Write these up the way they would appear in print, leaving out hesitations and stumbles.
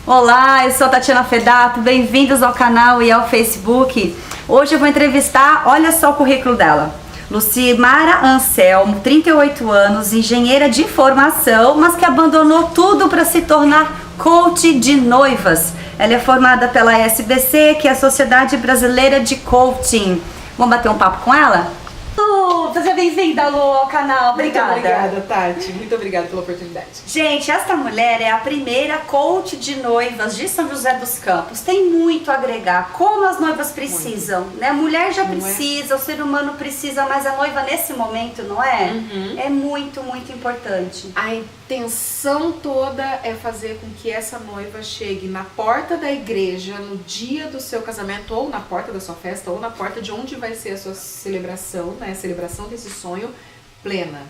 Olá, eu sou a Tatiana Fedato, bem-vindos ao canal e ao Facebook. Hoje eu vou entrevistar, olha só o currículo dela. Lucimara Anselmo, 38 anos, engenheira de formação, mas que abandonou tudo para se tornar coach de noivas. Ela é formada pela SBC, que é a Sociedade Brasileira de Coaching. Vamos bater um papo com ela? Seja bem-vinda, Lu, ao canal. Obrigada. Muito obrigada, Tati. Muito obrigada pela oportunidade. Gente, esta mulher é a primeira coach de noivas de São José dos Campos. Tem muito a agregar. Como as noivas precisam, né? A mulher já precisa, o ser humano precisa, mas a noiva nesse momento, não é? É muito, muito importante. A intenção toda é fazer com que essa noiva chegue na porta da igreja no dia do seu casamento, ou na porta da sua festa, ou na porta de onde vai ser a sua celebração, né? A celebração desse sonho, plena,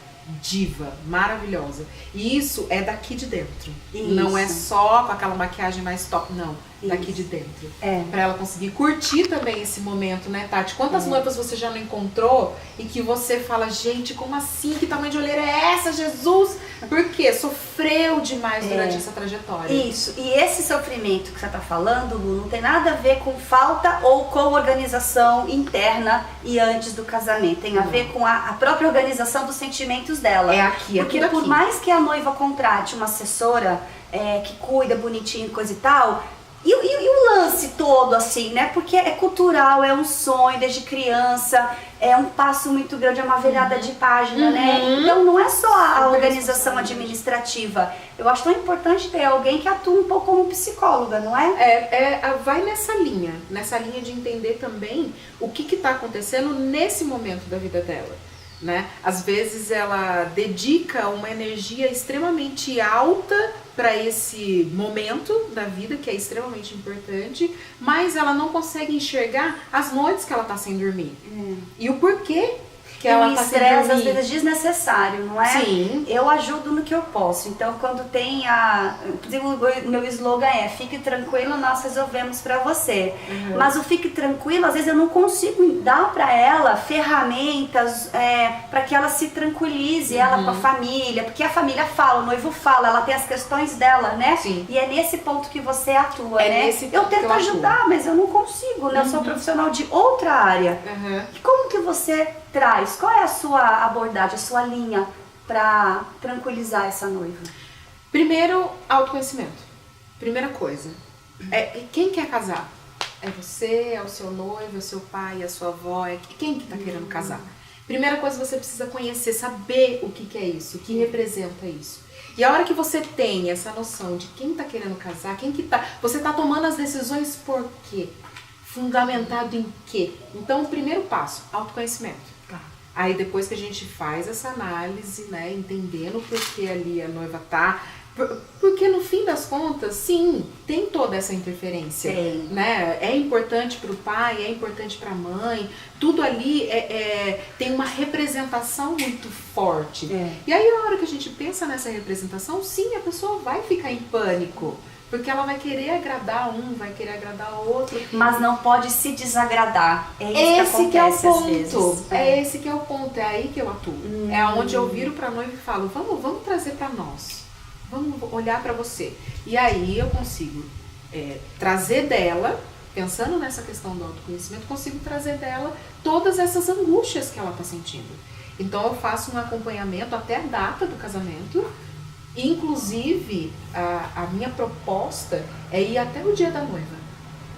diva, maravilhosa. E isso é daqui de dentro. Isso. Não é só com aquela maquiagem mais top, não. Daqui de dentro. Pra ela conseguir curtir também esse momento, né, Tati? Quantas noivas você já não encontrou e que você fala, gente, como assim? Que tamanho de olheira é essa, Jesus? Por quê? Sofreu demais durante essa trajetória. Isso. E esse sofrimento que você tá falando, Lu, não tem nada a ver com falta ou com organização interna e antes do casamento. Tem a ver com a própria organização dos sentimentos dela. É aqui, é porque tudo por aqui. mais que a noiva contrate uma assessora que cuida bonitinho, coisa e tal, e o lance todo, assim, né? Porque é cultural, é um sonho desde criança, é um passo muito grande, é uma virada de página, né? Então não é só a organização administrativa. Eu acho tão importante ter alguém que atua um pouco como psicóloga, não é? Vai nessa linha de entender também o que está acontecendo nesse momento da vida dela. Né? Às vezes ela dedica uma energia extremamente alta para esse momento da vida, que é extremamente importante, mas ela não consegue enxergar as noites que ela está sem dormir. E o porquê que ela tá sem dormir. Estresse, às vezes, desnecessário, não é? Sim. Eu ajudo no que eu posso. Então, quando tem inclusive, o meu slogan é: fique tranquilo, nós resolvemos pra você. Mas o fique tranquilo, às vezes eu não consigo dar pra ela ferramentas pra que ela se tranquilize, ela com a família. Porque a família fala, o noivo fala, ela tem as questões dela, né? Sim. E é nesse ponto que você atua, né? Nesse ponto Eu tento que eu ajudar, mas eu não consigo, né? Eu sou profissional de outra área. E como que você traz? Qual é a sua abordagem, a sua linha para tranquilizar essa noiva? Primeiro, autoconhecimento. Primeira coisa. Quem quer casar? É você, é o seu noivo, é o seu pai, é a sua avó, quem que tá querendo casar? Primeira coisa, você precisa conhecer, saber o que é isso, o que representa isso. E a hora que você tem essa noção de quem tá querendo casar, você tá tomando as decisões por quê? Fundamentado em quê? Então, o primeiro passo, autoconhecimento. Aí depois que a gente faz essa análise, né, entendendo por que ali a noiva tá, porque no fim das contas, sim, tem toda essa interferência, né? É importante para o pai, é importante para a mãe, tudo ali tem uma representação muito forte. E aí a hora que a gente pensa nessa representação, sim, a pessoa vai ficar em pânico. Porque ela vai querer agradar um, vai querer agradar o outro. Mas não pode se desagradar. É isso que acontece às vezes. É esse que é o ponto, é aí que eu atuo. É onde eu viro pra noiva e falo, vamos trazer pra nós. Vamos olhar pra você. E aí eu consigo trazer dela, pensando nessa questão do autoconhecimento, consigo trazer dela todas essas angústias que ela tá sentindo. Então eu faço um acompanhamento até a data do casamento. Inclusive, a minha proposta é ir até o dia da noiva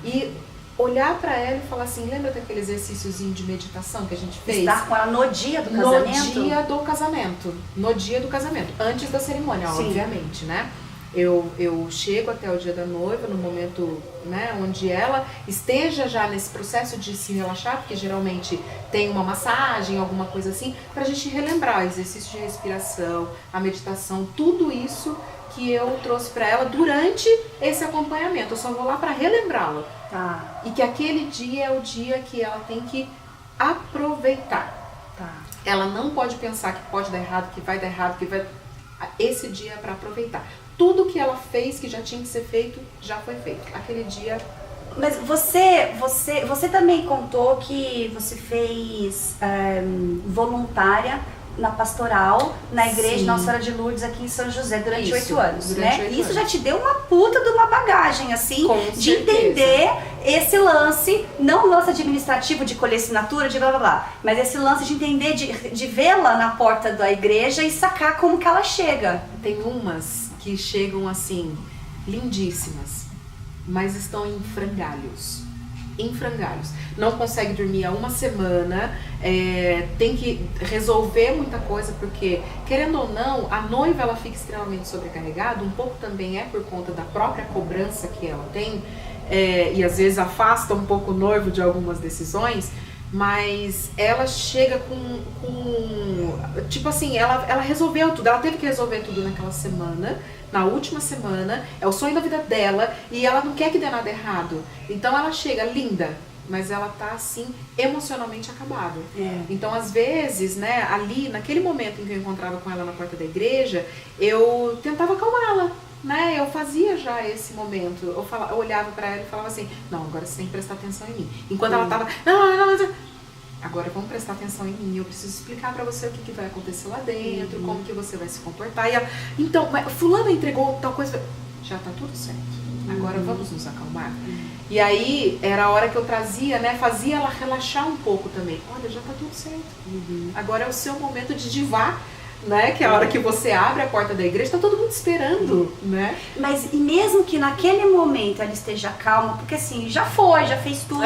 e olhar pra ela e falar assim, lembra daquele exercíciozinho de meditação que a gente fez? Estar com ela no dia do casamento? No dia do casamento, antes da cerimônia, obviamente, né? Eu chego até o dia da noiva, no momento, né, onde ela esteja já nesse processo de se relaxar, porque geralmente tem uma massagem, alguma coisa assim, pra gente relembrar o exercício de respiração, a meditação, tudo isso que eu trouxe pra ela durante esse acompanhamento. Eu só vou lá pra relembrá-la. E que aquele dia é o dia que ela tem que aproveitar. Ela não pode pensar que pode dar errado, que vai dar errado, esse dia é pra aproveitar. Tudo que ela fez, que já tinha que ser feito, já foi feito. Aquele dia... Mas você também contou que você fez voluntária na pastoral, na igreja Sim. Nossa Senhora de Lourdes aqui em São José durante Isso, 8 anos, durante né? 8 Isso já anos. te deu uma puta de uma bagagem, assim, Com de certeza. entender esse lance, não o lance administrativo de colher assinatura, de blá blá blá, mas esse lance de entender, de vê-la na porta da igreja e sacar como que ela chega. Tem umas que chegam assim, lindíssimas, mas estão em frangalhos. Em frangalhos. Não consegue dormir há uma semana, tem que resolver muita coisa, porque, querendo ou não, a noiva ela fica extremamente sobrecarregada, um pouco também é por conta da própria cobrança que ela tem, e às vezes afasta um pouco o noivo de algumas decisões, mas ela chega tipo assim, ela resolveu tudo, ela teve que resolver tudo naquela semana, na última semana, é o sonho da vida dela e ela não quer que dê nada errado. Então ela chega linda, mas ela tá assim, emocionalmente acabada. Então às vezes, né, ali, naquele momento em que eu encontrava com ela na porta da igreja, eu tentava acalmá-la. Né, eu fazia já esse momento, eu olhava pra ela e falava assim, não, agora você tem que prestar atenção em mim. Enquanto ela tava, não, agora vamos prestar atenção em mim, eu preciso explicar pra você o que vai acontecer lá dentro, como que você vai se comportar. E ela, então, mas fulana entregou tal coisa, já tá tudo certo, agora vamos nos acalmar. E aí, era a hora que eu trazia, né, fazia ela relaxar um pouco também. Olha, já tá tudo certo. Agora é o seu momento de divar, né, que é a hora que você abre a porta da igreja, tá todo mundo esperando, né? Mas e mesmo que naquele momento ela esteja calma, porque assim, já fez tudo,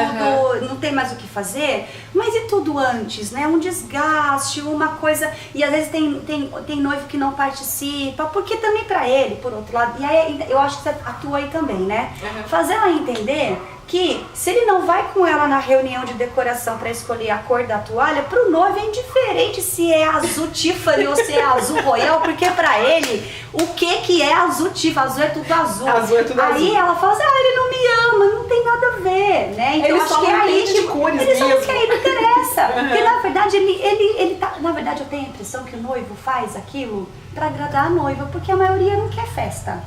não tem mais o que fazer, mas e tudo antes, né? Um desgaste, uma coisa, e às vezes tem noivo que não participa, porque também pra ele, por outro lado, e aí eu acho que você atua aí também, né? Fazer ela entender que se ele não vai com ela na reunião de decoração para escolher a cor da toalha, pro noivo é indiferente se é azul Tiffany ou se é azul Royal, porque pra ele, o que é azul Tiffany? Azul é tudo azul. Azul é tudo aí azul. ela fala assim, ele não me ama, não tem nada a ver, né? Então Ele acho só que é não aí entende de cores ele só não mesmo. quer, não interessa. Porque na verdade ele tá, na verdade eu tenho a impressão que o noivo faz aquilo pra agradar a noiva, porque a maioria não quer festa.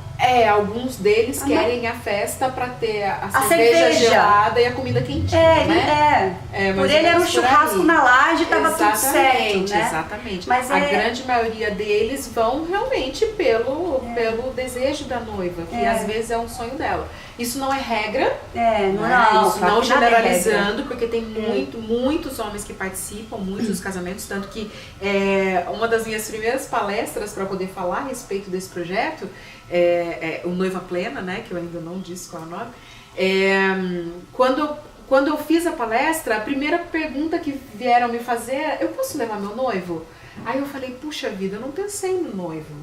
Alguns deles querem a festa pra ter a cerveja gelada e a comida quentinha, né? Por ele era um churrasco na laje e tava tudo certo, né? Exatamente. Mas a grande maioria deles vão realmente pelo desejo da noiva, que às vezes é um sonho dela. Isso não é regra, isso não generalizando, porque tem muitos homens que participam, muitos casamentos, tanto que uma das minhas primeiras palestras para poder falar a respeito desse projeto, o Noiva Plena, né, que eu ainda não disse qual é o nome, quando eu fiz a palestra, a primeira pergunta que vieram me fazer era, eu posso levar meu noivo? Aí eu falei, puxa vida, eu não pensei no noivo.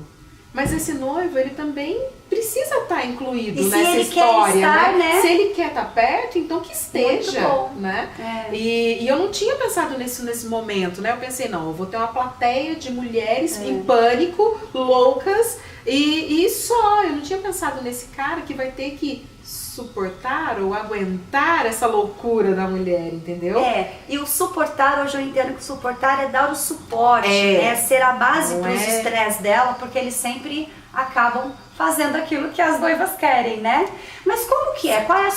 Mas esse noivo, ele também precisa estar incluído nessa história, né? Se ele quer estar perto, então que esteja, né? E eu não tinha pensado nisso nesse momento, né? Eu pensei, não, eu vou ter uma plateia de mulheres em pânico, loucas, e só. Eu não tinha pensado nesse cara que vai ter que suportar ou aguentar essa loucura da mulher, entendeu? E o suportar, hoje eu entendo que o suportar é dar o suporte, né? Ser a base para os estresse dela, porque eles sempre acabam fazendo aquilo que as noivas querem, né? Mas como que é? Qual é a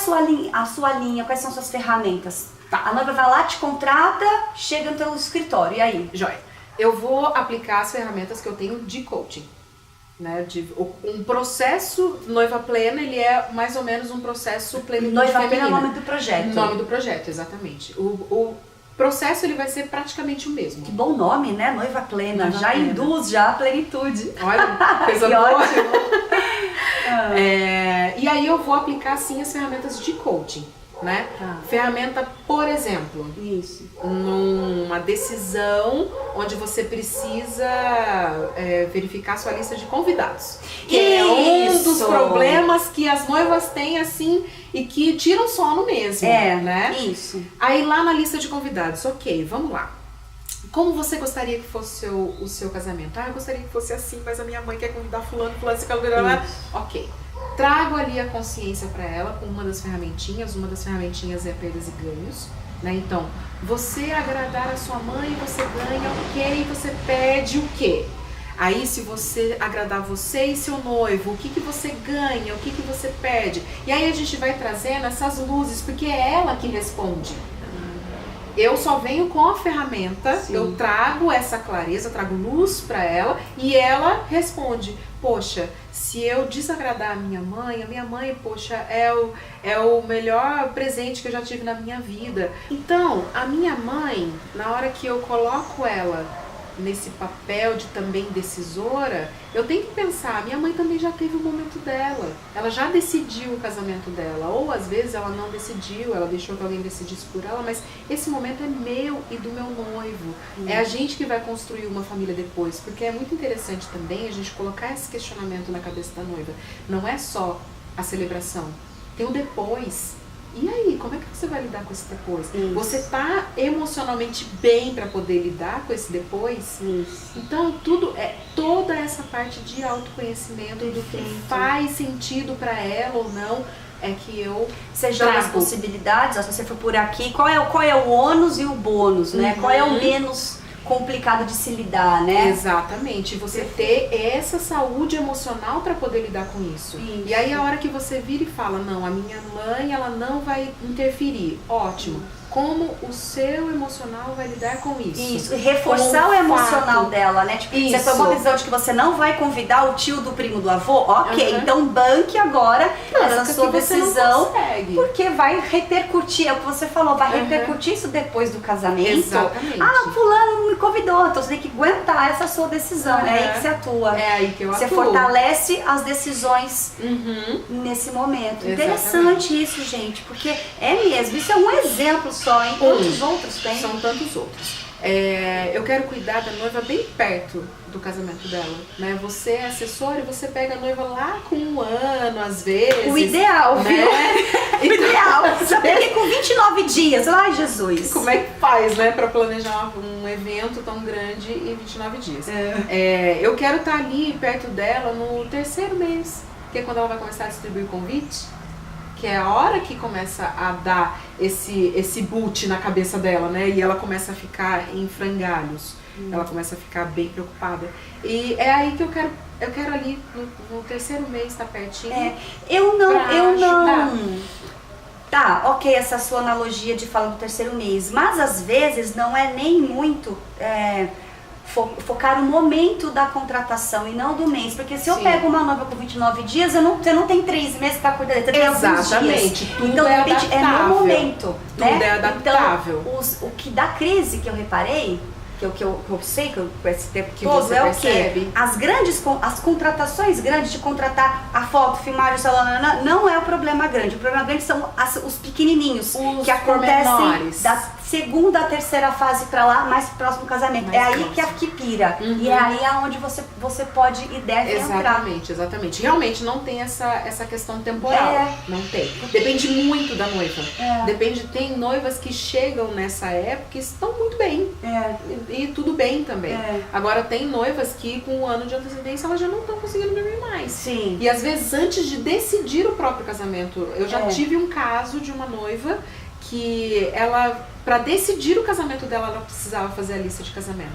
sua linha? Quais são suas ferramentas? A noiva vai lá, te contrata, chega no teu escritório, e aí? Joia. Eu vou aplicar as ferramentas que eu tenho de coaching. Né, um processo Noiva Plena, ele é mais ou menos um processo plenitude Noiva feminina. Plena é o nome do projeto. Nome do projeto, exatamente. O processo ele vai ser praticamente o mesmo. Que bom nome, né? Noiva Plena. Noiva já Plena. Induz já a plenitude. Olha, coisa Que boa. ótimo. E aí eu vou aplicar assim as ferramentas de coaching. Né? Ferramenta, por exemplo, numa decisão onde você precisa verificar sua lista de convidados, que é um dos problemas que as noivas têm assim e que tiram sono mesmo, né? Isso. Aí lá na lista de convidados, ok, vamos lá. Como você gostaria que fosse o seu casamento? Eu gostaria que fosse assim, mas a minha mãe quer convidar fulano, ok. Trago ali a consciência para ela com uma das ferramentinhas é perdas e ganhos, né? Então, você agradar a sua mãe, você ganha o quê e você perde o quê? Aí, se você agradar você e seu noivo, o que você ganha, o que você perde? E aí a gente vai trazendo essas luzes, porque é ela que responde. Eu só venho com a ferramenta, Sim. eu trago essa clareza, eu trago luz para ela e ela responde, poxa, se eu desagradar a minha mãe, poxa, é o melhor presente que eu já tive na minha vida. Então, a minha mãe, na hora que eu coloco ela nesse papel de também decisora, eu tenho que pensar, minha mãe também já teve o momento dela, ela já decidiu o casamento dela, ou às vezes ela não decidiu, ela deixou que alguém decidisse por ela, mas esse momento é meu e do meu noivo, é a gente que vai construir uma família depois, porque é muito interessante também a gente colocar esse questionamento na cabeça da noiva, não é só a celebração, tem o depois. E aí, como é que você vai lidar com esse depois? Isso. Você tá emocionalmente bem para poder lidar com esse depois? Isso. Então, toda essa parte de autoconhecimento, do que faz sentido para ela ou não, é que eu Você joga as possibilidades, se você for por aqui, qual é o ônus e o bônus, né? Qual é o menos complicado de se lidar, né? Exatamente, você ter essa saúde emocional para poder lidar com isso. E aí a hora que você vira e fala, não, a minha mãe, ela não vai interferir, ótimo. Como o seu emocional vai lidar com isso? Isso, e reforçar o emocional dela, né? Tipo, você tomou a decisão de que você não vai convidar o tio do primo do avô, ok, então banque agora essa sua decisão, porque vai repercutir, é o que você falou, vai repercutir isso depois do casamento. Exatamente. Ah, fulano não me convidou, então você tem que aguentar essa sua decisão, é aí que você atua. É aí que eu atuo. Você fortalece as decisões nesse momento. Exatamente. Interessante isso, gente, porque é mesmo, isso é um exemplo só, hein? Quantos outros tem? São tantos outros. Eu quero cuidar da noiva bem perto do casamento dela, né? Você é assessora e você pega a noiva lá com 1 ano, às vezes. O ideal, né? viu? O ideal. Já peguei com 29 dias. Ai, Jesus. Como é que faz, né? Pra planejar um evento tão grande em 29 dias. Eu quero estar ali perto dela no 3º mês, que é quando ela vai começar a distribuir o convite. Que é a hora que começa a dar esse boot na cabeça dela, né? E ela começa a ficar em frangalhos. Ela começa a ficar bem preocupada. E é aí que eu quero ali no 3º mês estar pertinho. Eu não. Tá, ok, essa sua analogia de falar do 3º mês. Mas às vezes não é nem muito focar no momento da contratação e não do mês, porque se eu pego uma noiva com 29 dias, você não tem 3 meses para cuidar dela, você tem alguns dias. Tudo então, de repente, é no momento. Tudo é adaptável. Então, o que dá crise que eu reparei, que eu sei que com esse tempo que todo, você é percebe. O quê? As contratações grandes de contratar a foto, filmagem, não é o problema grande. O problema grande são os pequenininhos, que acontecem da segunda a 3ª fase pra lá, mais próximo do casamento. É aí que pira. E é aí aonde você pode e deve entrar. Exatamente. Realmente não tem essa questão temporal. Não tem. Depende muito da noiva. Tem noivas que chegam nessa época e estão muito bem. E tudo bem também. Agora tem noivas que com 1 ano de antecedência elas já não estão conseguindo dormir mais. Sim. E às vezes antes de decidir o próprio casamento, eu já tive um caso de uma noiva que ela, para decidir o casamento dela, ela precisava fazer a lista de casamento.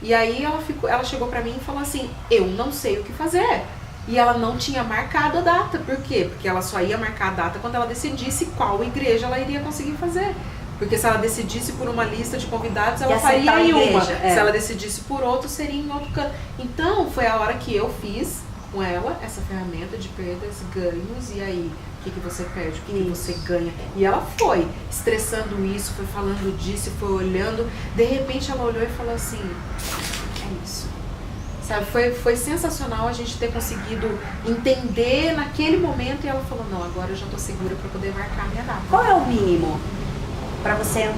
E aí ela chegou pra mim e falou assim, eu não sei o que fazer. E ela não tinha marcado a data. Por quê? Porque ela só ia marcar a data quando ela decidisse qual igreja ela iria conseguir fazer. Porque se ela decidisse por uma lista de convidados, ela faria em uma. Se ela decidisse por outro, seria em outro canto. Então, foi a hora que eu fiz com ela essa ferramenta de perdas, ganhos, e aí, o que você perde, o que você ganha. E ela foi estressando isso, foi falando disso, foi olhando. De repente, ela olhou e falou assim, é isso. Sabe, foi sensacional a gente ter conseguido entender naquele momento, e ela falou, não, agora eu já tô segura para poder marcar a minha data. Qual é o mínimo para você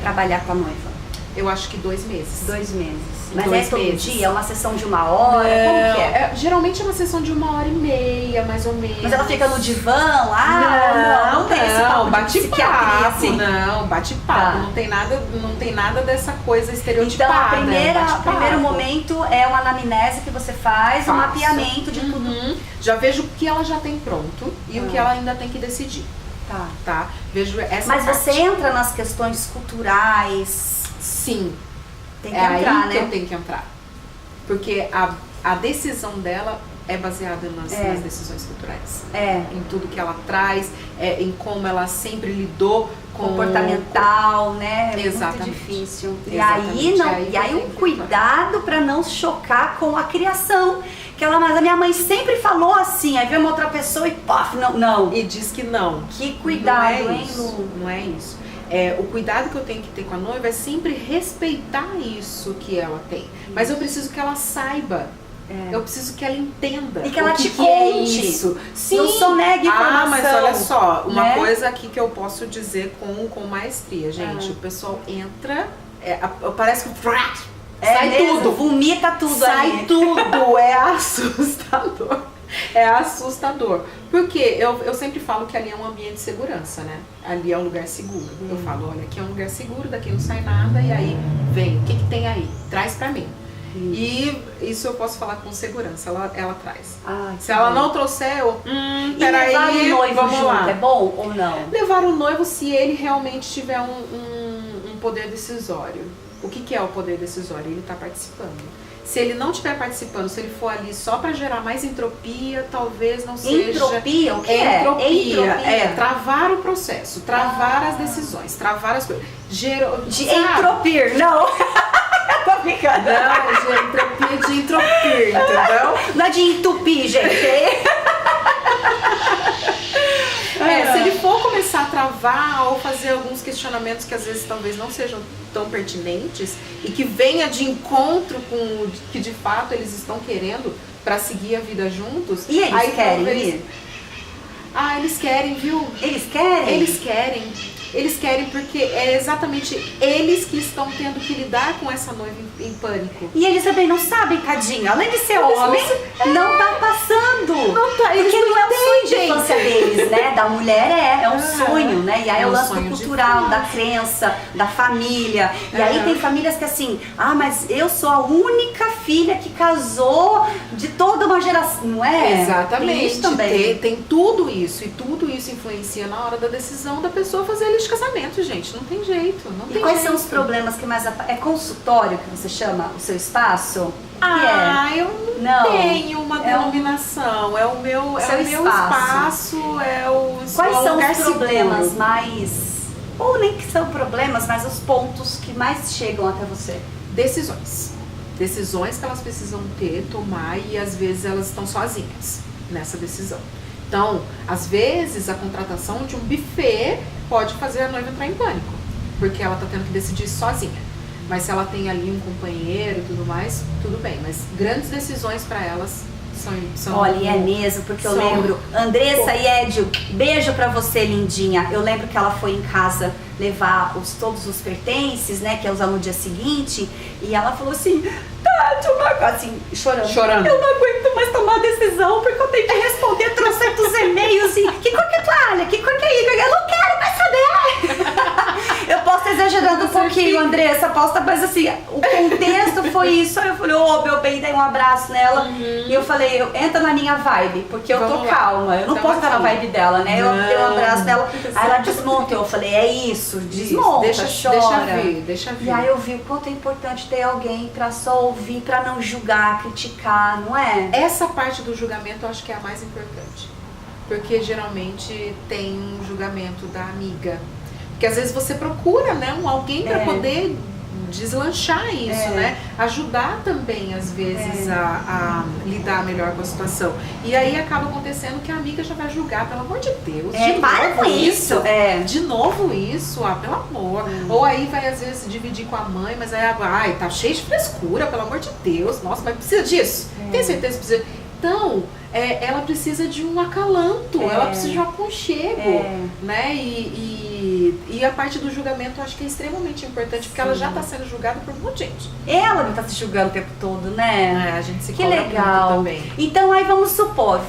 trabalhar com a noiva? Eu acho que 2 meses. 2 meses. Mas 2 todo meses. dia? É uma sessão de 1 hora? Como que é? Geralmente é uma sessão de 1h30, mais ou menos. Mas ela fica no divã lá? Não tem esse papo de psiquiatria, assim. Não, bate-papo. Não tem nada dessa coisa estereotipada. Então, o primeiro momento é uma anamnese que você faz, um mapeamento de tudo. Já vejo o que ela já tem pronto e o que ela ainda tem que decidir. Tá? Vejo essa Mas parte. você entra nas questões culturais? Sim. Tem que entrar, que eu tenho que entrar. Porque a decisão dela é baseada nas decisões culturais. Em tudo que ela traz, em como ela sempre lidou comportamental, né? É Exatamente. muito difícil. Exatamente. E aí o cuidado para não chocar com a criação. Mas a minha mãe sempre falou assim, aí vem uma outra pessoa e pof, não. E diz que não. Que cuidado, não é hein, isso, Lu? Não é isso. O cuidado que eu tenho que ter com a noiva é sempre respeitar isso que ela tem. Mas eu preciso que ela saiba. Eu preciso que ela entenda. E que ela te que é conte. isso. Sim. Não sonegue informação. Mas olha só, uma né? coisa aqui que eu posso dizer com maestria, gente. O pessoal entra, parece que sai mesmo, tudo. vomita tudo sai ali. tudo. É assustador. É assustador. Porque eu sempre falo que ali é um ambiente de segurança, né? Ali é um lugar seguro. Eu falo, olha, aqui é um lugar seguro, daqui não sai nada, e aí vem, o que tem aí? Traz pra mim. E isso eu posso falar com segurança, ela traz. Se ela não trouxer, peraí, levar o noivo vamos junto, lá. é bom ou não? Levar o noivo se ele realmente tiver um poder decisório. O que é o poder decisório? Ele está participando. Se ele não estiver participando, se ele for ali só para gerar mais entropia, talvez não seja... Entropia? O que é? Entropia. Travar o processo, travar as decisões, travar as coisas. Entropir, não. Tô brincando. Não, entropia de entropir, entendeu? Não é de entupir, gente. Se ele for começar a travar ou fazer alguns questionamentos que às vezes talvez não sejam tão pertinentes e que venha de encontro com o que de fato eles estão querendo para seguir a vida juntos. E eles aí, querem talvez... ir? Eles querem, viu? Eles querem? Eles querem. Eles querem porque é exatamente eles que estão tendo que lidar com essa noiva em pânico. E eles também não sabem, tadinho. Além de ser homem, não tá passando. Não tá, eles porque não é o sonho de entendem. infância deles, né? Da mulher é um sonho, né? E aí é o lance sonho cultural, da crença, da família. E aí tem famílias que assim, mas eu sou a única filha que casou de toda uma geração, não é? Exatamente. Tem isso também. Tem tudo isso. E tudo isso influencia na hora da decisão da pessoa fazer a de casamento, gente. Não tem jeito. Não E tem quais jeito. são os problemas que mais É consultório que você chama o seu espaço? Eu não tenho uma denominação. É o meu espaço, Quais são lugar os problemas seguro. mais... Ou nem que são problemas, mas os pontos que mais chegam até você? Decisões. Decisões que elas precisam tomar e às vezes elas estão sozinhas nessa decisão. Então, às vezes a contratação de um buffet pode fazer a noiva entrar em pânico, porque ela está tendo que decidir sozinha. Mas se ela tem ali um companheiro e tudo mais, tudo bem. Mas grandes decisões para elas são... Olha, é mesmo, porque eu lembro, Andressa e Edio, beijo pra você, lindinha. Eu lembro que ela foi em casa levar todos os pertences, né, que ia usar no dia seguinte, e ela falou assim, assim, chorando. Eu não aguento mais tomar decisão, porque eu tenho que responder trocentos e-mails e que cor que é toalha, que cor que é isso, eu não quero mais saber. Eu posso estar exagerando um pouquinho, Andressa, mas assim, o contexto foi isso. Aí eu falei, meu bem, dei um abraço nela, e eu falei, entra na minha vibe, porque eu tô calma, eu não posso estar na vibe dela, né? Eu dei um abraço nela, aí ela desmontou, eu falei, é isso, desmonta, chora. Deixa vir. E aí eu vi o quanto é importante ter alguém pra só ouvir, pra não julgar, criticar, não é? Essa parte do julgamento eu acho que é a mais importante. Porque geralmente tem um julgamento da amiga. Porque às vezes você procura, né, alguém para poder deslanchar isso, né? Ajudar também, às vezes, a lidar melhor com a situação. E aí acaba acontecendo que a amiga já vai julgar, pelo amor de Deus. Para com isso. De novo isso, pelo amor. Ou aí vai, às vezes, dividir com a mãe, mas aí, tá cheio de frescura, pelo amor de Deus. Nossa, mas precisa disso? Tem certeza que precisa? Então, ela precisa de um acalanto, ela precisa de um aconchego, né? E a parte do julgamento eu acho que é extremamente importante, porque ela já está sendo julgada por um monte de gente. Ela não está se julgando o tempo todo, né? A gente se que cobra legal. muito também. Então aí vamos supor,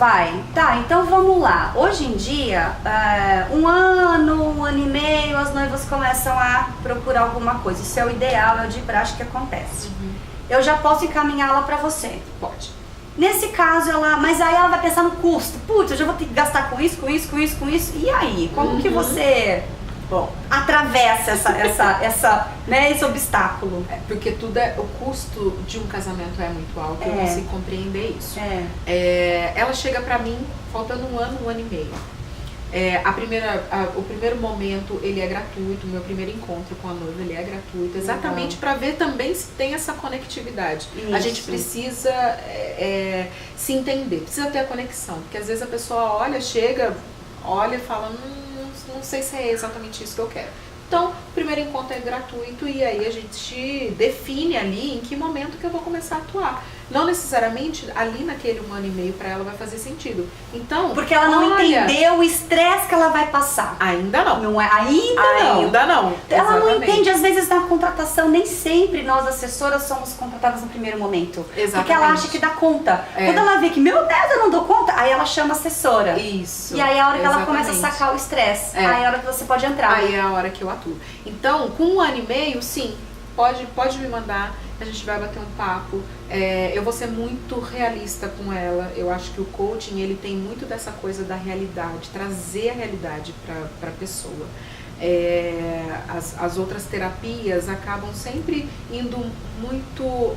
então vamos lá. Hoje em dia, 1 ano, 1 ano e meio, as noivas começam a procurar alguma coisa. Isso é o ideal, é o de praxe que acontece. Eu já posso encaminhá-la para você? Pode. Nesse caso, mas aí ela vai pensar no custo. Putz, eu já vou ter que gastar com isso. E aí? Como que você atravessa esse obstáculo? Porque o custo de um casamento é muito alto, eu consigo compreender isso. Ela chega pra mim faltando 1 ano, 1 ano e meio. O primeiro momento ele é gratuito, o meu primeiro encontro com a noiva ele é gratuito, exatamente para ver também se tem essa conectividade. Isso. A gente precisa se entender, precisa ter a conexão, porque às vezes a pessoa chega e fala, não sei se é exatamente isso que eu quero. Então, o primeiro encontro é gratuito e aí a gente define ali em que momento que eu vou começar a atuar. Não necessariamente ali naquele 1 ano e meio para ela vai fazer sentido. Então, porque ela não entendeu o estresse que ela vai passar. Ainda não. Não é, ainda não. Ela não entende, às vezes na contratação, nem sempre nós assessoras somos contratadas no primeiro momento. Exatamente. Porque ela acha que dá conta. Quando ela vê que, meu Deus, eu não dou conta, aí ela chama a assessora. Isso. E aí é a hora que ela começa a sacar o estresse. Aí é a hora que você pode entrar. Aí é a hora que eu atuo. Então, com 1 ano e meio, sim, pode me mandar. A gente vai bater um papo, eu vou ser muito realista com ela. Eu acho que o coaching ele tem muito dessa coisa da realidade, trazer a realidade para a pessoa. As outras terapias acabam sempre indo muito,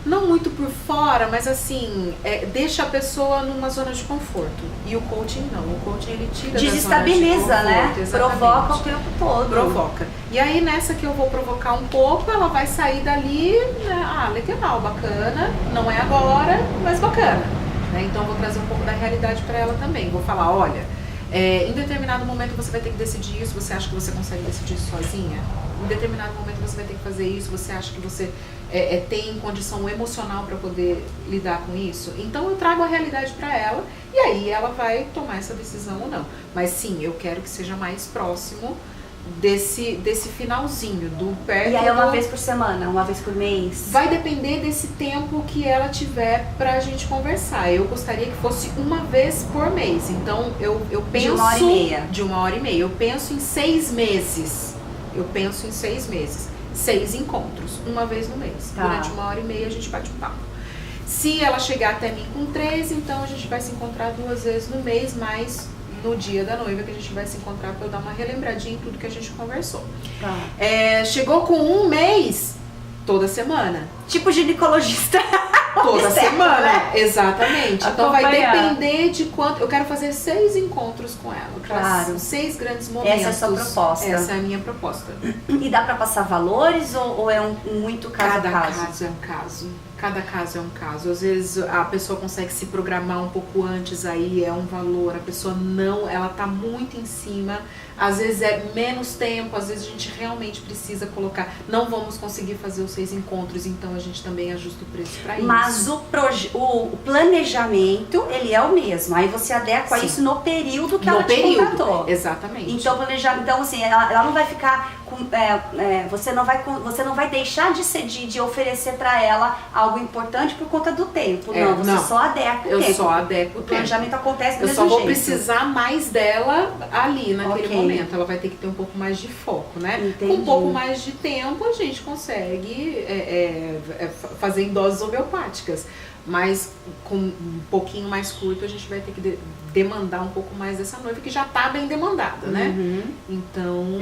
não muito por fora, mas assim, deixa a pessoa numa zona de conforto. E o coaching não, o coaching ele tira da zona de conforto. Desestabiliza, né? Provoca o tempo todo. Provoca. E aí nessa que eu vou provocar um pouco, ela vai sair dali, né? Legal, bacana, não é agora, mas bacana. Né? Então eu vou trazer um pouco da realidade para ela também. Vou falar, olha, em determinado momento você vai ter que decidir isso, você acha que você consegue decidir isso sozinha? Em determinado momento você vai ter que fazer isso, você acha que você tem condição emocional para poder lidar com isso? Então eu trago a realidade para ela e aí ela vai tomar essa decisão ou não. Mas sim, eu quero que seja mais próximo desse finalzinho, do perto. E aí uma vez por semana, uma vez por mês? Vai depender desse tempo que ela tiver pra gente conversar. Eu gostaria que fosse uma vez por mês. Então eu penso... De 1 hora e meia. De 1 hora e meia. Eu penso em 6 meses. 6 encontros, uma vez no mês. Tá. Durante 1 hora e meia a gente bate um papo. Se ela chegar até mim com 3, então a gente vai se encontrar 2 vezes no mês, mas no dia da noiva que a gente vai se encontrar para eu dar uma relembradinha em tudo que a gente conversou. Tá. Chegou com 1 mês, toda semana. Tipo ginecologista. Toda semana, né? Exatamente. Então vai depender de quanto. Eu quero fazer 6 encontros com ela. Claro. 6 grandes momentos. Essa é a sua proposta. Essa é a minha proposta. E dá pra passar valores ou é muito caso a caso? Cada caso é um caso. Cada caso é um caso. Às vezes a pessoa consegue se programar um pouco antes, aí é um valor. A pessoa não, ela tá muito em cima. Às vezes é menos tempo, às vezes a gente realmente precisa colocar. Não vamos conseguir fazer os 6 encontros, então a gente também ajusta o preço para isso. Mas o planejamento, ele é o mesmo. Aí você adequa isso no período que ela te contratou. Exatamente. Então, então assim, ela não vai ficar com, você não vai deixar de oferecer para ela algo importante por conta do tempo. Você só adequa o tempo. Eu só adequo o tempo. O planejamento acontece do mesmo jeito. Eu só vou jeito. precisar mais dela ali naquele momento. Ela vai ter que ter um pouco mais de foco, né? Entendi. Com um pouco mais de tempo a gente consegue fazer em doses homeopáticas. Mas com um pouquinho mais curto a gente vai ter que demandar um pouco mais dessa noiva que já está bem demandada, né? Então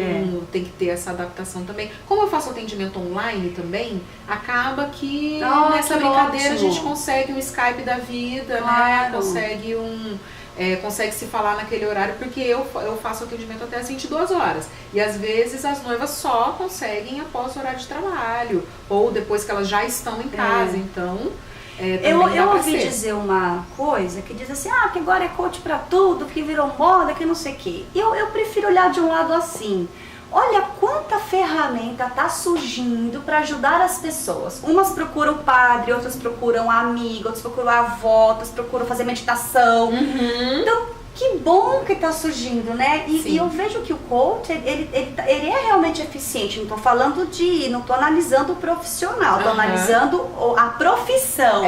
tem que ter essa adaptação também. Como eu faço atendimento online também, acaba que nessa brincadeira ótimo. A gente consegue um Skype da vida, Claro. né? Consegue se falar naquele horário, porque eu faço atendimento até às 22 horas. E às vezes as noivas só conseguem após o horário de trabalho, ou depois que elas já estão em casa. Então, eu ouvi dizer uma coisa que diz assim, que agora é coach pra tudo, que virou moda, que não sei o quê. Eu prefiro olhar de um lado assim. Olha quanta ferramenta tá surgindo para ajudar as pessoas. Umas procuram padre, outras procuram amigo, outras procuram avó, outras procuram fazer meditação. Então, que bom que tá surgindo, né? E eu vejo que o coach, ele é realmente eficiente. Não tô analisando o profissional, tô analisando a profissão.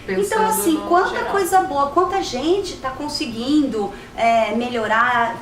Então, assim, quanta coisa boa, quanta gente está conseguindo melhorar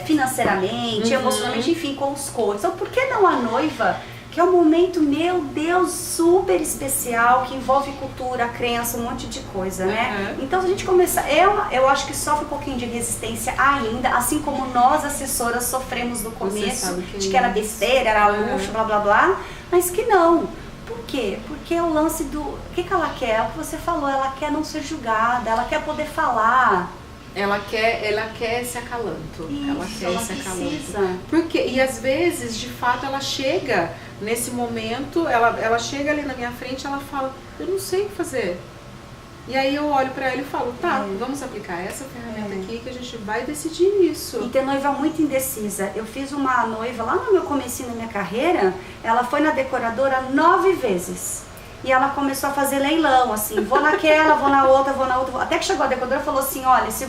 financeiramente, emocionalmente, enfim, com os coaches. Então, por que não a noiva, que é um momento, meu Deus, super especial, que envolve cultura, crença, um monte de coisa, né? Então, se a gente começar, eu acho que sofre um pouquinho de resistência ainda, assim como nós, assessoras, sofremos no começo, de que era besteira, era luxo, blá, blá, blá, mas que não. Por quê? Porque é o lance do... O que ela quer? É o que você falou, ela quer não ser julgada, ela quer poder falar. Ela quer esse acalanto. Isso, ela quer esse precisa. acalanto. Porque, e às vezes, de fato, ela chega nesse momento, ela chega ali na minha frente e ela fala, eu não sei o que fazer. E aí eu olho pra ela e falo, tá, vamos aplicar essa ferramenta aqui que a gente vai decidir isso. E tem noiva muito indecisa. Eu fiz uma noiva lá no meu comecinho da minha carreira, ela foi na decoradora 9 vezes. E ela começou a fazer leilão, assim, vou naquela, vou na outra, vou na outra. Até que chegou a decoradora e falou assim, olha, se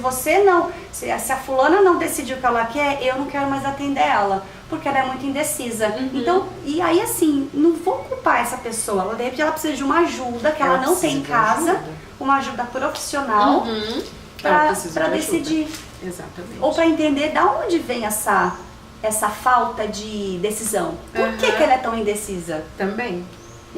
a fulana não decidir o que ela quer, eu não quero mais atender ela, porque ela é muito indecisa. Então, e aí assim, não vou culpar essa pessoa. Ela, de repente ela precisa de uma ajuda que ela não tem em casa, uma ajuda profissional para decidir. Exatamente. Ou para entender de onde vem essa falta de decisão. Por que ela é tão indecisa? Também.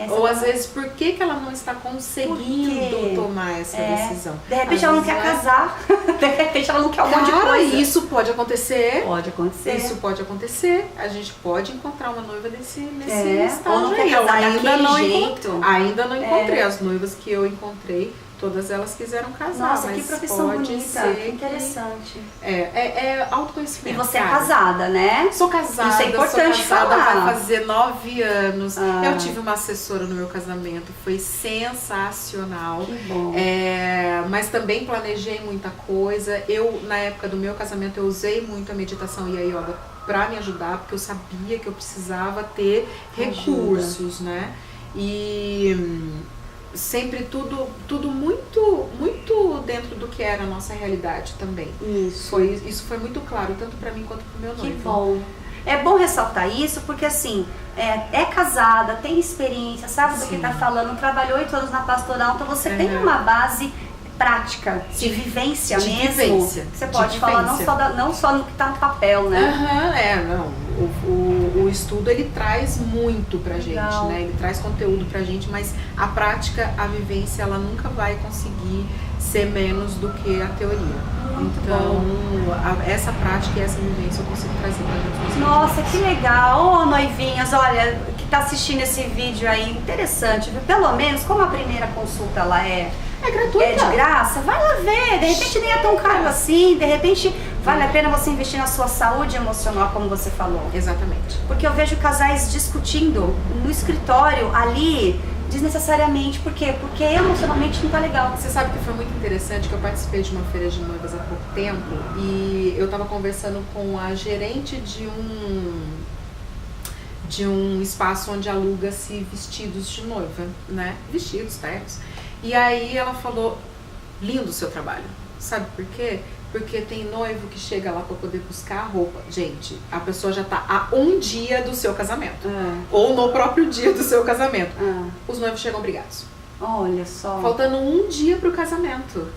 Ou às vezes, por que ela não está conseguindo tomar essa decisão? De repente ela não quer casar, de repente ela não quer um monte de coisa. Isso pode acontecer. Pode acontecer. Isso pode acontecer. A gente pode encontrar uma noiva nesse estágio. Ou não quer casar ainda não encontrei. As noivas que eu encontrei, todas elas quiseram casar. Nossa, mas que profissão pode bonita, ser que interessante. É autoconhecimento. E você é casada, né? Sou casada. Isso é importante falar. Vai fazer 9 anos. Eu tive uma assessora no meu casamento, foi sensacional. Que bom. Mas também planejei muita coisa. Na época do meu casamento, eu usei muito a meditação e a yoga para me ajudar, porque eu sabia que eu precisava ter recursos, né? E sempre tudo muito dentro do que era a nossa realidade também. Isso foi muito claro, tanto para mim quanto para o meu noivo. Que bom. É bom ressaltar isso, porque assim, é casada, tem experiência, sabe do que tá falando, trabalhou 8 anos na pastoral, então você tem uma base prática, de vivência mesmo. Você pode falar não só no que tá no papel, né? O estudo ele traz muito pra gente, né? Ele traz conteúdo pra gente, mas a prática, a vivência, ela nunca vai conseguir ser menos do que a teoria. Essa prática e essa vivência eu consigo trazer pra gente. Nossa, que legal! Ô, noivinhas, olha, que tá assistindo esse vídeo aí, interessante, viu? Pelo menos, como a primeira consulta ela é gratuita, é de graça, vai lá ver, de repente nem é tão caro assim, de repente vale a pena você investir na sua saúde emocional, como você falou. Exatamente. Porque eu vejo casais discutindo no escritório, ali, desnecessariamente. Por quê? Porque emocionalmente não tá legal. Você sabe que foi muito interessante que eu participei de uma feira de noivas há pouco tempo e eu tava conversando com a gerente de um espaço onde aluga-se vestidos de noiva, né? Vestidos, ternos. E aí ela falou, lindo o seu trabalho. Sabe por quê? Porque tem noivo que chega lá para poder buscar a roupa. Gente, a pessoa já tá a um dia do seu casamento. Ou no próprio dia do seu casamento. Os noivos chegam brigados. Olha só. Faltando um dia pro casamento.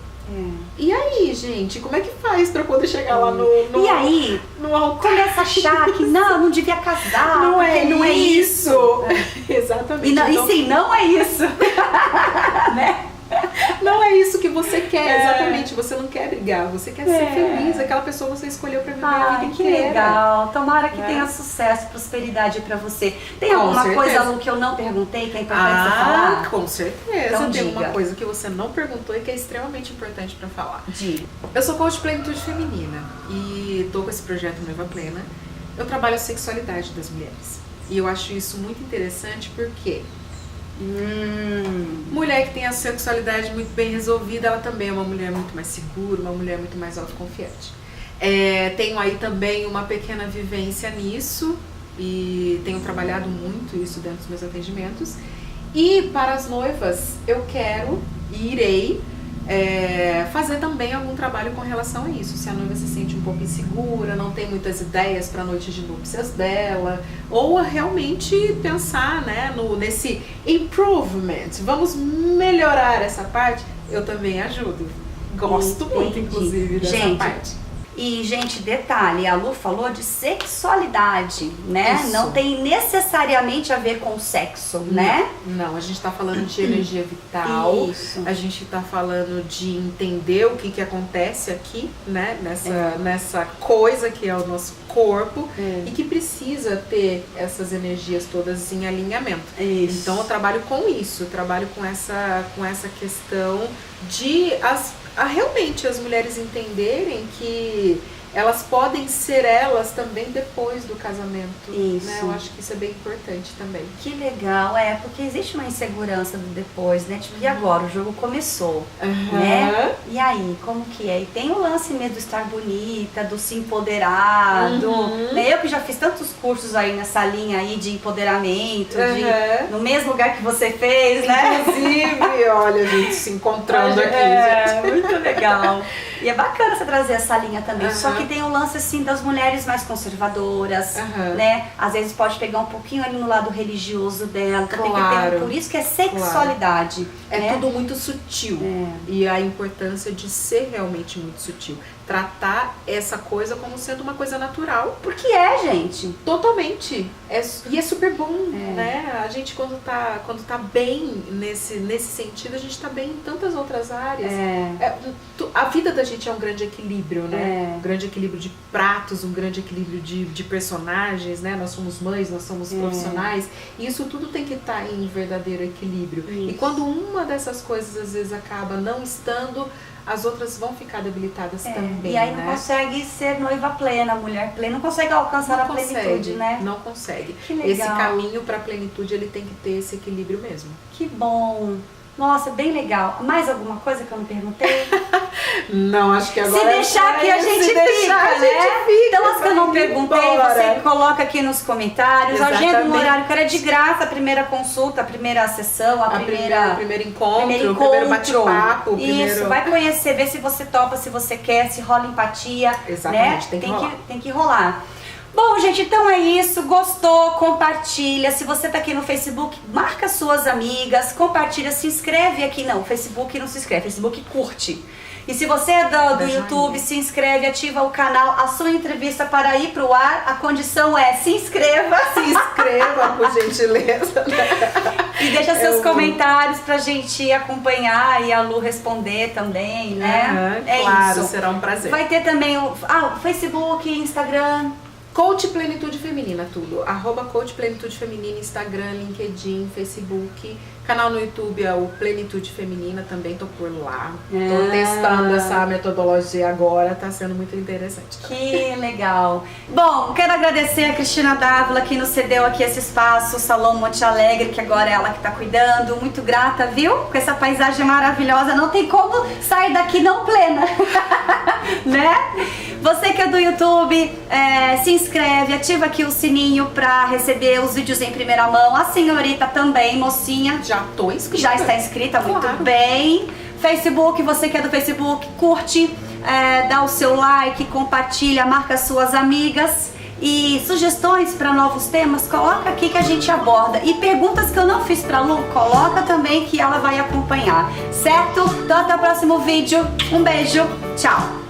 E aí, gente, como é que faz pra poder chegar lá no E aí, no altar? começa a achar que não devia casar, não porque é não é isso. Exatamente. E sim, não é isso. Né? Não é isso que você quer, exatamente. Você não quer brigar, você quer ser feliz. Aquela pessoa você escolheu pra viver a vida inteira. Que legal. Tomara que tenha sucesso, prosperidade pra você. Tem alguma coisa, Lu, que eu não perguntei que é importante você falar? Com certeza. Então, tem diga. uma coisa que você não perguntou e que é extremamente importante pra falar. Diga. Eu sou coach de plenitude feminina e tô com esse projeto Noiva Plena. Eu trabalho a sexualidade das mulheres. E eu acho isso muito interessante porque mulher que tem a sexualidade muito bem resolvida, ela também é uma mulher muito mais segura, uma mulher muito mais autoconfiante. Tenho aí também uma pequena vivência nisso e tenho trabalhado muito isso dentro dos meus atendimentos. E para as noivas, eu quero e irei fazer também algum trabalho com relação a isso. Se a noiva se sente um pouco insegura, não tem muitas ideias para a noite de núpcias dela, ou realmente pensar, né, nesse improvement, vamos melhorar essa parte, eu também ajudo. Gosto muito, inclusive, dessa parte. E, gente, detalhe, a Lu falou de sexualidade, né? Isso. Não tem necessariamente a ver com sexo, né? Não, a gente tá falando de energia vital. Isso. A gente tá falando de entender o que acontece aqui, né? Nessa coisa que é o nosso corpo e que precisa ter essas energias todas em alinhamento. Isso. Então eu trabalho com isso, eu trabalho com essa questão de realmente as mulheres entenderem que elas podem ser elas também depois do casamento. Isso. Né? Eu acho que isso é bem importante também. Que legal, porque existe uma insegurança do depois, né? Tipo, e agora? O jogo começou, né? E aí, como que é? E tem o lance mesmo do estar bonita, do se empoderar, né? Eu que já fiz tantos cursos aí nessa linha aí de empoderamento, no mesmo lugar que você fez, né? Inclusive, olha, a gente se encontrando aqui. Gente. Muito legal. E é bacana você trazer essa linha também. Só que tem o lance assim das mulheres mais conservadoras, né? Às vezes pode pegar um pouquinho ali no lado religioso dela. Tem que ter, por isso que é sexualidade. É né? tudo muito sutil. E a importância de ser realmente muito sutil. Tratar essa coisa como sendo uma coisa natural. Porque é, gente. Totalmente. E é super bom, né? A gente quando tá bem nesse sentido, a gente tá bem em tantas outras áreas. A vida da gente é um grande equilíbrio, né? Um grande equilíbrio de pratos, um grande equilíbrio de personagens, né? Nós somos mães, nós somos profissionais. E isso tudo tem que estar em verdadeiro equilíbrio. Isso. E quando uma dessas coisas às vezes acaba não estando, as outras vão ficar debilitadas também. E aí não consegue ser noiva plena, mulher plena, não consegue alcançar a plenitude, né? Não consegue. Que legal. Esse caminho para a plenitude, ele tem que ter esse equilíbrio mesmo. Que bom! Nossa, bem legal. Mais alguma coisa que eu não perguntei? Não, acho que agora... Se deixar aqui a gente fica, né? Então as que eu não perguntei, você coloca aqui nos comentários. Agenda um horário que era de graça, a primeira consulta, a primeira sessão, o primeiro encontro, o primeiro bate-papo. Isso, vai conhecer, ver se você topa, se você quer, se rola empatia. Exatamente, né? tem que rolar. Bom, gente, então é isso. Gostou? Compartilha. Se você tá aqui no Facebook, marca suas amigas, compartilha, se inscreve aqui. Não, Facebook não se inscreve, Facebook curte. E se você é do YouTube, se inscreve, ativa o canal. A sua entrevista para ir pro ar, a condição é se inscreva. Se inscreva, por gentileza. E deixa seus comentários pra gente acompanhar e a Lu responder também, né? Claro, isso. será um prazer. Vai ter também o Facebook, Instagram... Coach Plenitude Feminina, tudo. @Coach Plenitude Feminina, Instagram, LinkedIn, Facebook. Canal no YouTube é o Plenitude Feminina, também tô por lá. Tô testando essa metodologia agora, tá sendo muito interessante. Que legal. Bom, quero agradecer a Cristina Dávila que nos cedeu aqui esse espaço, o Salão Monte Alegre, que agora é ela que tá cuidando. Muito grata, viu? Com essa paisagem maravilhosa, não tem como sair daqui não plena. Né? Você que é do YouTube, se inscreve, ativa aqui o sininho pra receber os vídeos em primeira mão. A senhorita também, mocinha. Já tô inscrita. Já está inscrita, muito bem. Facebook, você que é do Facebook, curte, dá o seu like, compartilha, marca suas amigas. E sugestões para novos temas, coloca aqui que a gente aborda. E perguntas que eu não fiz pra Lu, coloca também que ela vai acompanhar. Certo? Então até o próximo vídeo. Um beijo. Tchau.